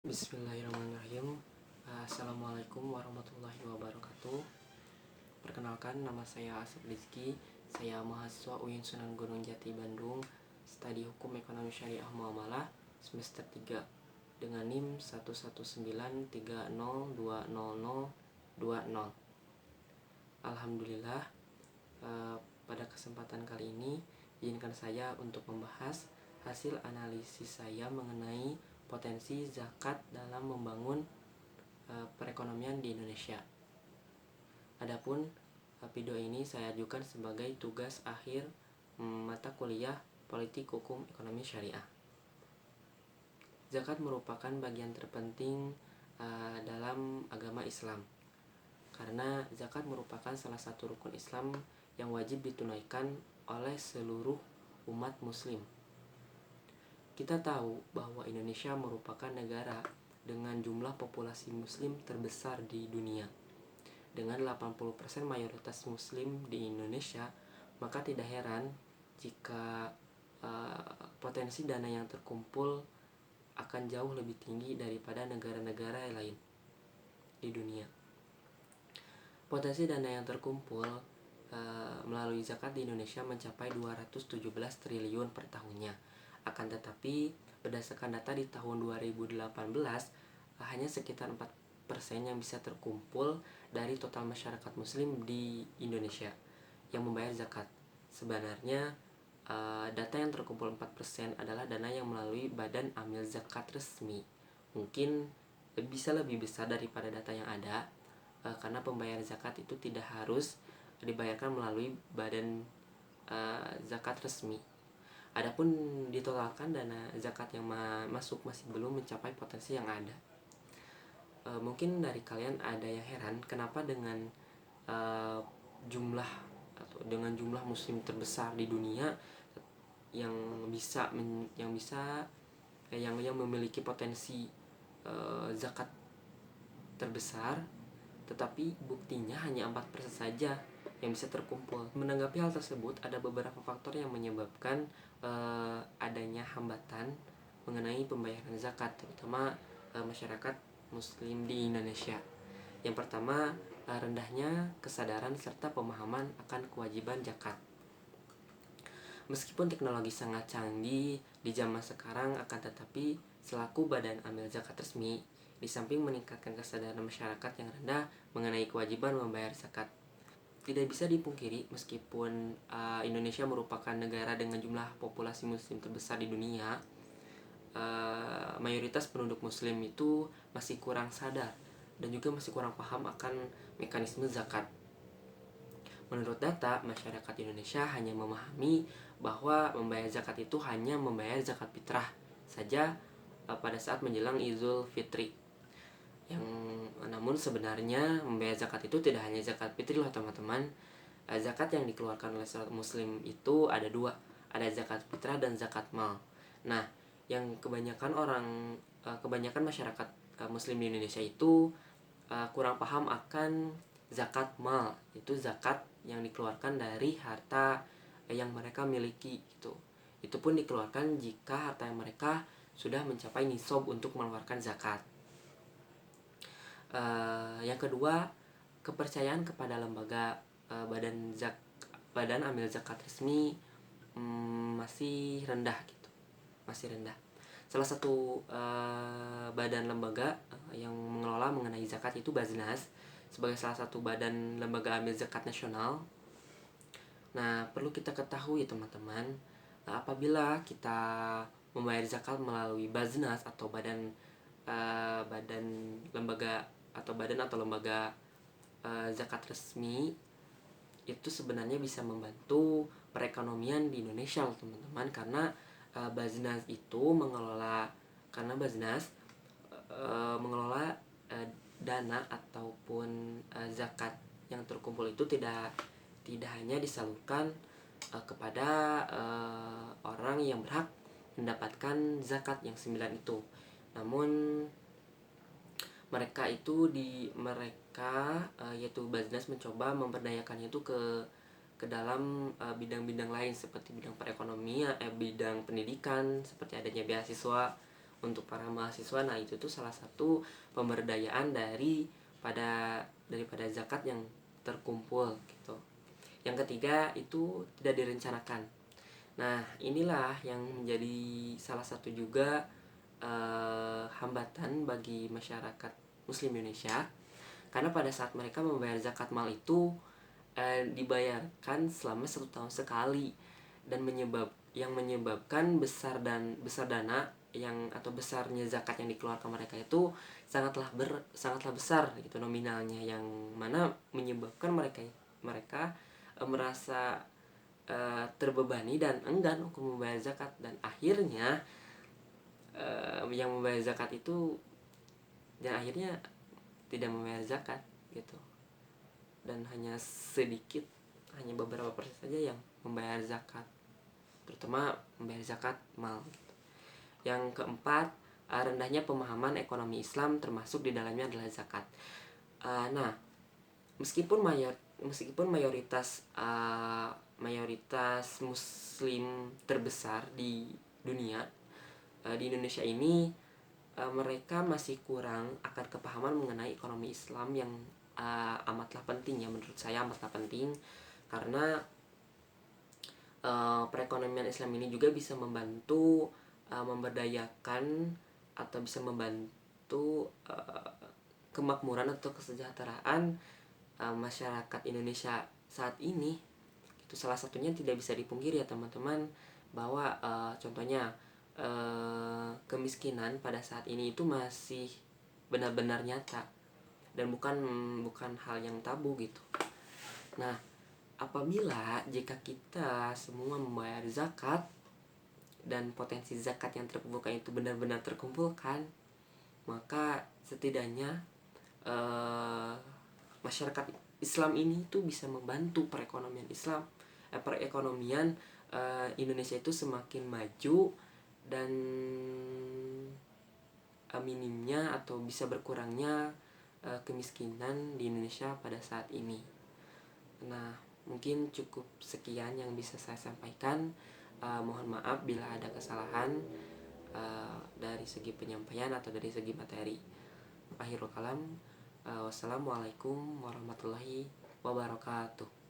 Bismillahirrahmanirrahim. Assalamualaikum warahmatullahi wabarakatuh. Perkenalkan, nama saya Asep Rizky. Saya mahasiswa UIN Sunan Gunung Jati Bandung, Studi Hukum Ekonomi Syariah Muamalah semester 3 dengan NIM 11930200020. Alhamdulillah, pada kesempatan kali ini izinkan saya untuk membahas hasil analisis saya mengenai potensi zakat dalam membangun perekonomian di Indonesia. Adapun video ini saya ajukan sebagai tugas akhir mata kuliah Politik Hukum Ekonomi Syariah. Zakat merupakan bagian terpenting dalam agama Islam, karena zakat merupakan salah satu rukun Islam yang wajib ditunaikan oleh seluruh umat muslim. Kita tahu bahwa Indonesia merupakan negara dengan jumlah populasi muslim terbesar di dunia. Dengan 80% mayoritas muslim di Indonesia, maka tidak heran jika potensi dana yang terkumpul akan jauh lebih tinggi daripada negara-negara lain di dunia. Potensi dana yang terkumpul melalui zakat di Indonesia mencapai 217 triliun per tahunnya. Akan tetapi, berdasarkan data di tahun 2018, hanya sekitar 4% yang bisa terkumpul dari total masyarakat muslim di Indonesia yang membayar zakat. Sebenarnya, data yang terkumpul 4% adalah dana yang melalui badan amil zakat resmi. Mungkin bisa lebih besar daripada data yang ada, karena pembayar zakat itu tidak harus dibayarkan melalui badan zakat resmi. Adapun ditotalkan, dana zakat yang masuk masih belum mencapai potensi yang ada. Mungkin dari kalian ada yang heran kenapa dengan jumlah muslim terbesar di dunia yang memiliki potensi zakat terbesar, tetapi buktinya hanya 4% saja yang bisa terkumpul. Menanggapi hal tersebut, ada beberapa faktor yang menyebabkan adanya hambatan mengenai pembayaran zakat, terutama masyarakat muslim di Indonesia. Yang pertama, rendahnya kesadaran serta pemahaman akan kewajiban zakat. Meskipun teknologi sangat canggih di zaman sekarang, akan tetapi selaku badan amil zakat resmi, di samping meningkatkan kesadaran masyarakat yang rendah mengenai kewajiban membayar zakat, tidak bisa dipungkiri meskipun Indonesia merupakan negara dengan jumlah populasi muslim terbesar di dunia, mayoritas penduduk muslim itu masih kurang sadar dan juga masih kurang paham akan mekanisme zakat. Menurut data, masyarakat Indonesia hanya memahami bahwa membayar zakat itu hanya membayar zakat fitrah saja pada saat menjelang Idul Fitri. Namun sebenarnya membayar zakat itu tidak hanya zakat fitri loh teman-teman. Zakat yang dikeluarkan oleh seorang muslim itu ada dua, ada zakat fitrah dan zakat mal. Nah, yang kebanyakan masyarakat muslim di Indonesia itu kurang paham akan zakat mal, itu zakat yang dikeluarkan dari harta yang mereka miliki gitu. Itu pun dikeluarkan jika harta yang mereka sudah mencapai nisab untuk mengeluarkan zakat. Yang kedua, kepercayaan kepada lembaga badan amil zakat resmi masih rendah gitu, masih rendah. Salah satu badan lembaga yang mengelola mengenai zakat itu Baznas, sebagai salah satu badan lembaga amil zakat nasional. Nah, perlu kita ketahui teman-teman, apabila kita membayar zakat melalui Baznas atau badan lembaga atau lembaga zakat resmi, itu sebenarnya bisa membantu perekonomian di Indonesia teman-teman, karena Baznas itu mengelola dana ataupun zakat yang terkumpul itu tidak hanya disalurkan kepada orang yang berhak mendapatkan zakat yang 9 itu, namun yaitu Baznas mencoba memperdayakannya itu ke dalam bidang-bidang lain seperti bidang perekonomian, bidang pendidikan, seperti adanya beasiswa untuk para mahasiswa. Nah, itu tuh salah satu pemberdayaan daripada zakat yang terkumpul gitu. Yang ketiga itu tidak direncanakan. Nah, inilah yang menjadi salah satu juga hambatan bagi masyarakat Muslim Indonesia, karena pada saat mereka membayar zakat mal itu dibayarkan selama 1 tahun sekali, dan menyebabkan besar dana yang atau besarnya zakat yang dikeluarkan mereka itu sangatlah besar gitu nominalnya, yang mana menyebabkan mereka merasa terbebani dan enggan untuk membayar zakat, dan akhirnya yang membayar zakat itu dan akhirnya tidak membayar zakat gitu, dan hanya beberapa persen saja yang membayar zakat, terutama membayar zakat mal gitu. Yang keempat, rendahnya pemahaman ekonomi Islam, termasuk di dalamnya adalah zakat. Nah, meskipun mayoritas Muslim terbesar di dunia, di Indonesia ini, mereka masih kurang akan kepahaman mengenai ekonomi Islam yang amatlah penting, ya menurut saya amatlah penting, karena perekonomian Islam ini juga bisa membantu memberdayakan atau bisa membantu kemakmuran atau kesejahteraan masyarakat Indonesia saat ini. Itu salah satunya tidak bisa dipungkiri ya teman-teman, bahwa contohnya kemiskinan pada saat ini itu masih benar-benar nyata dan bukan hal yang tabu gitu. Nah, jika kita semua membayar zakat dan potensi zakat yang terkumpulkan itu benar-benar terkumpulkan, maka setidaknya masyarakat Islam ini tuh bisa membantu perekonomian Indonesia itu semakin maju, dan minimnya atau bisa berkurangnya kemiskinan di Indonesia pada saat ini. Nah, mungkin cukup sekian yang bisa saya sampaikan. Mohon maaf bila ada kesalahan dari segi penyampaian atau dari segi materi. Akhirul kalam, wassalamualaikum warahmatullahi wabarakatuh.